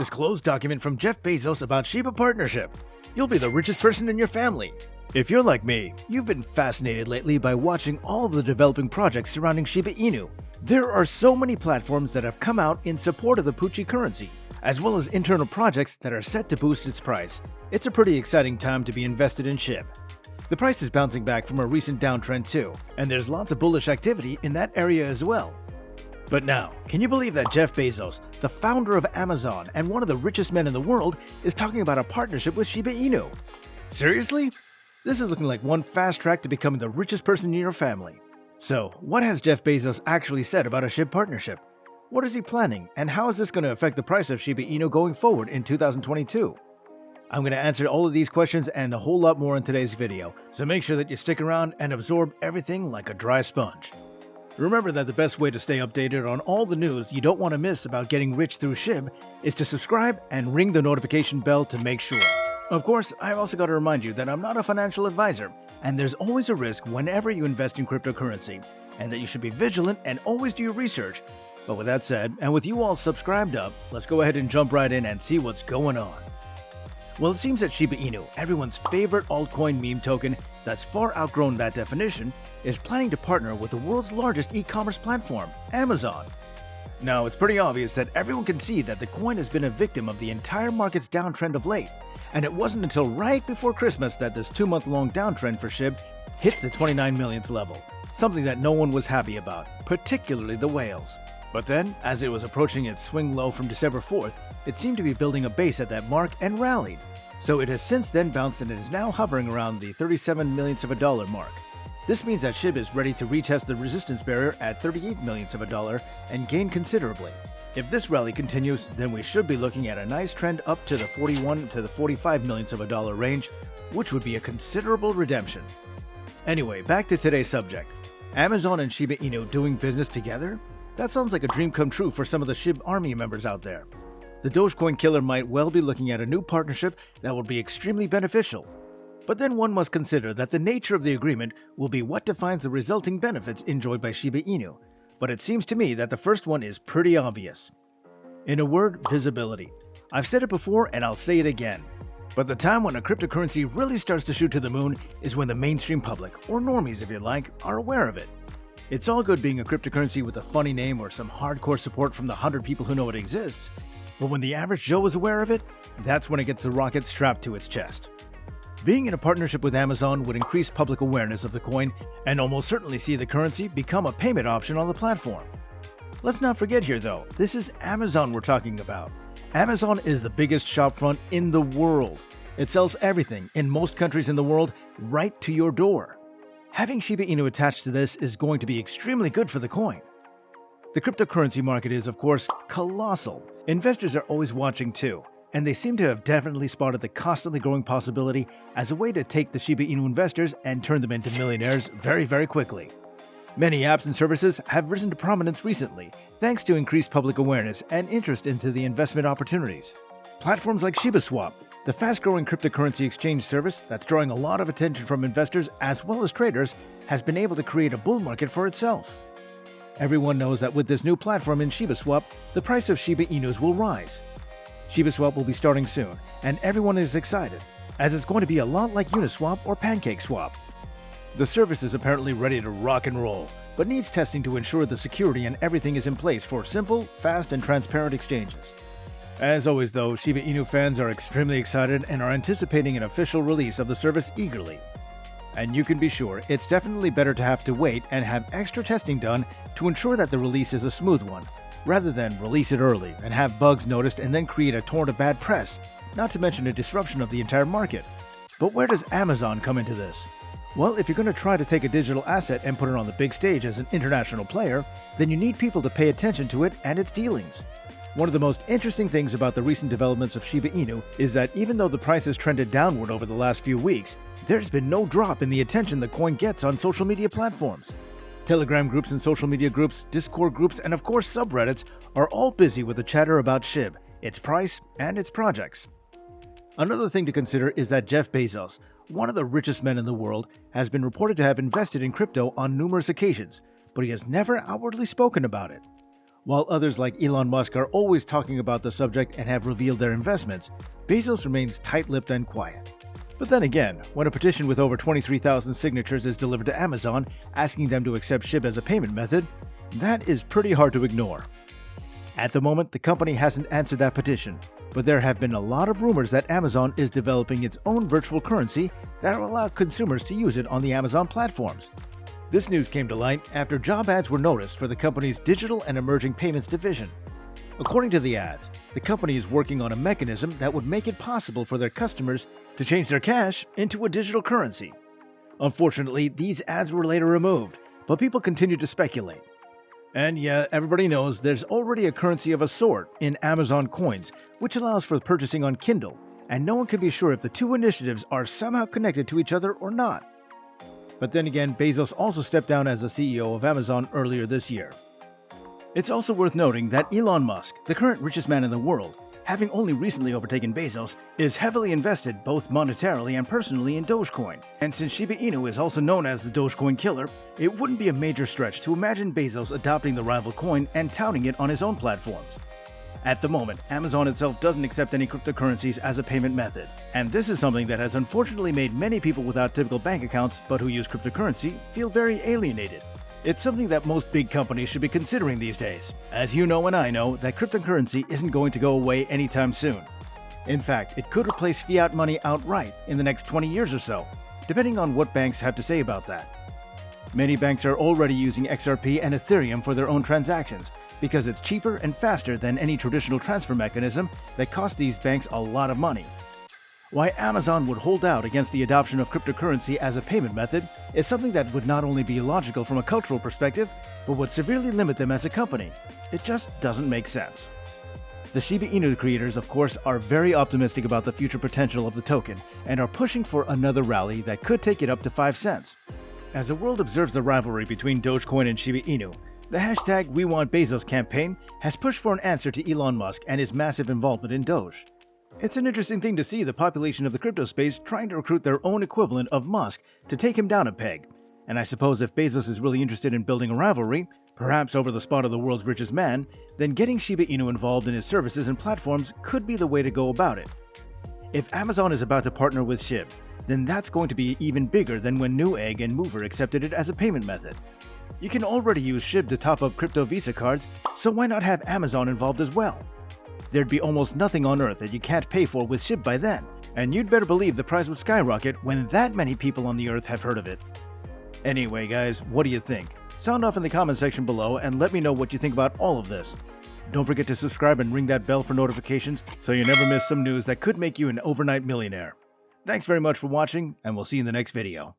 Disclosed document from Jeff Bezos about Shiba partnership. You'll be the richest person in your family. If you're like me, you've been fascinated lately by watching all of the developing projects surrounding Shiba Inu. There are so many platforms that have come out in support of the Poochie currency, as well as internal projects that are set to boost its price. It's a pretty exciting time to be invested in SHIB. The price is bouncing back from a recent downtrend too, and there's lots of bullish activity in that area as well. But now, can you believe that Jeff Bezos, the founder of Amazon and one of the richest men in the world, is talking about a partnership with Shiba Inu? Seriously? This is looking like one fast track to becoming the richest person in your family. So, what has Jeff Bezos actually said about a SHIB partnership? What is he planning, and how is this going to affect the price of Shiba Inu going forward in 2022? I'm going to answer all of these questions and a whole lot more in today's video, so make sure that you stick around and absorb everything like a dry sponge. Remember that the best way to stay updated on all the news you don't want to miss about getting rich through SHIB is to subscribe and ring the notification bell to make sure. Of course, I've also got to remind you that I'm not a financial advisor, and there's always a risk whenever you invest in cryptocurrency, and that you should be vigilant and always do your research. But with that said, and with you all subscribed up, let's go ahead and jump right in and see what's going on. Well, it seems that Shiba Inu, everyone's favorite altcoin meme token that's far outgrown that definition, is planning to partner with the world's largest e-commerce platform, Amazon. Now, it's pretty obvious that everyone can see that the coin has been a victim of the entire market's downtrend of late, and it wasn't until right before Christmas that this 2-month-long downtrend for SHIB hit the 29 millionth level, something that no one was happy about, particularly the whales. But then, as it was approaching its swing low from December 4th, it seemed to be building a base at that mark and rallied. So it has since then bounced and it is now hovering around the 37 millionths of a dollar mark. This means that SHIB is ready to retest the resistance barrier at 38 millionths of a dollar and gain considerably. If this rally continues, then we should be looking at a nice trend up to the 41 to the 45 millionths of a dollar range, which would be a considerable redemption. Anyway, back to today's subject. Amazon and Shiba Inu doing business together? That sounds like a dream come true for some of the SHIB army members out there. The Dogecoin killer might well be looking at a new partnership that will be extremely beneficial. But then one must consider that the nature of the agreement will be what defines the resulting benefits enjoyed by Shiba Inu. But it seems to me that the first one is pretty obvious. In a word, visibility. I've said it before and I'll say it again. But the time when a cryptocurrency really starts to shoot to the moon is when the mainstream public, or normies if you like, are aware of it. It's all good being a cryptocurrency with a funny name or some hardcore support from the 100 people who know it exists. But when the average Joe is aware of it, that's when it gets the rocket strapped to its chest. Being in a partnership with Amazon would increase public awareness of the coin and almost certainly see the currency become a payment option on the platform. Let's not forget here though, this is Amazon we're talking about. Amazon is the biggest shopfront in the world. It sells everything in most countries in the world right to your door. Having Shiba Inu attached to this is going to be extremely good for the coin. The cryptocurrency market is, of course, colossal. Investors are always watching too, and they seem to have definitely spotted the constantly growing possibility as a way to take the Shiba Inu investors and turn them into millionaires very, very quickly. Many apps and services have risen to prominence recently, thanks to increased public awareness and interest into the investment opportunities. Platforms like ShibaSwap, the fast-growing cryptocurrency exchange service that's drawing a lot of attention from investors as well as traders, has been able to create a bull market for itself. Everyone knows that with this new platform in ShibaSwap, the price of Shiba Inus will rise. ShibaSwap will be starting soon, and everyone is excited, as it's going to be a lot like Uniswap or PancakeSwap. The service is apparently ready to rock and roll, but needs testing to ensure the security and everything is in place for simple, fast, and transparent exchanges. As always though, Shiba Inu fans are extremely excited and are anticipating an official release of the service eagerly. And you can be sure it's definitely better to have to wait and have extra testing done to ensure that the release is a smooth one, rather than release it early and have bugs noticed and then create a torrent of bad press, not to mention a disruption of the entire market. But where does Amazon come into this? Well, if you're going to try to take a digital asset and put it on the big stage as an international player, then you need people to pay attention to it and its dealings. One of the most interesting things about the recent developments of Shiba Inu is that even though the price has trended downward over the last few weeks, there's been no drop in the attention the coin gets on social media platforms. Telegram groups and social media groups, Discord groups, and of course subreddits are all busy with the chatter about SHIB, its price, and its projects. Another thing to consider is that Jeff Bezos, one of the richest men in the world, has been reported to have invested in crypto on numerous occasions, but he has never outwardly spoken about it. While others like Elon Musk are always talking about the subject and have revealed their investments, Bezos remains tight-lipped and quiet. But then again, when a petition with over 23,000 signatures is delivered to Amazon asking them to accept SHIB as a payment method, that is pretty hard to ignore. At the moment, the company hasn't answered that petition, but there have been a lot of rumors that Amazon is developing its own virtual currency that will allow consumers to use it on the Amazon platforms. This news came to light after job ads were noticed for the company's digital and emerging payments division. According to the ads, the company is working on a mechanism that would make it possible for their customers to change their cash into a digital currency. Unfortunately, these ads were later removed, but people continue to speculate. And yeah, everybody knows there's already a currency of a sort in Amazon Coins, which allows for purchasing on Kindle, and no one can be sure if the two initiatives are somehow connected to each other or not. But then again, Bezos also stepped down as the CEO of Amazon earlier this year. It's also worth noting that Elon Musk, the current richest man in the world, having only recently overtaken Bezos, is heavily invested both monetarily and personally in Dogecoin. And since Shiba Inu is also known as the Dogecoin killer, it wouldn't be a major stretch to imagine Bezos adopting the rival coin and touting it on his own platforms. At the moment, Amazon itself doesn't accept any cryptocurrencies as a payment method, and this is something that has unfortunately made many people without typical bank accounts but who use cryptocurrency feel very alienated. It's something that most big companies should be considering these days, as you know and I know that cryptocurrency isn't going to go away anytime soon. In fact, it could replace fiat money outright in the next 20 years or so, depending on what banks have to say about that. Many banks are already using XRP and Ethereum for their own transactions, because it's cheaper and faster than any traditional transfer mechanism that costs these banks a lot of money. Why Amazon would hold out against the adoption of cryptocurrency as a payment method is something that would not only be illogical from a cultural perspective, but would severely limit them as a company. It just doesn't make sense. The Shiba Inu creators, of course, are very optimistic about the future potential of the token and are pushing for another rally that could take it up to 5 cents. As the world observes the rivalry between Dogecoin and Shiba Inu, the hashtag #WeWantBezos campaign has pushed for an answer to Elon Musk and his massive involvement in Doge. It's an interesting thing to see the population of the crypto space trying to recruit their own equivalent of Musk to take him down a peg. And I suppose if Bezos is really interested in building a rivalry, perhaps over the spot of the world's richest man, then getting Shiba Inu involved in his services and platforms could be the way to go about it. If Amazon is about to partner with SHIB, then that's going to be even bigger than when Newegg and Mover accepted it as a payment method. You can already use SHIB to top up crypto Visa cards, so why not have Amazon involved as well? There'd be almost nothing on Earth that you can't pay for with SHIB by then, and you'd better believe the price would skyrocket when that many people on the Earth have heard of it. Anyway guys, what do you think? Sound off in the comment section below and let me know what you think about all of this. Don't forget to subscribe and ring that bell for notifications so you never miss some news that could make you an overnight millionaire. Thanks very much for watching, and we'll see you in the next video.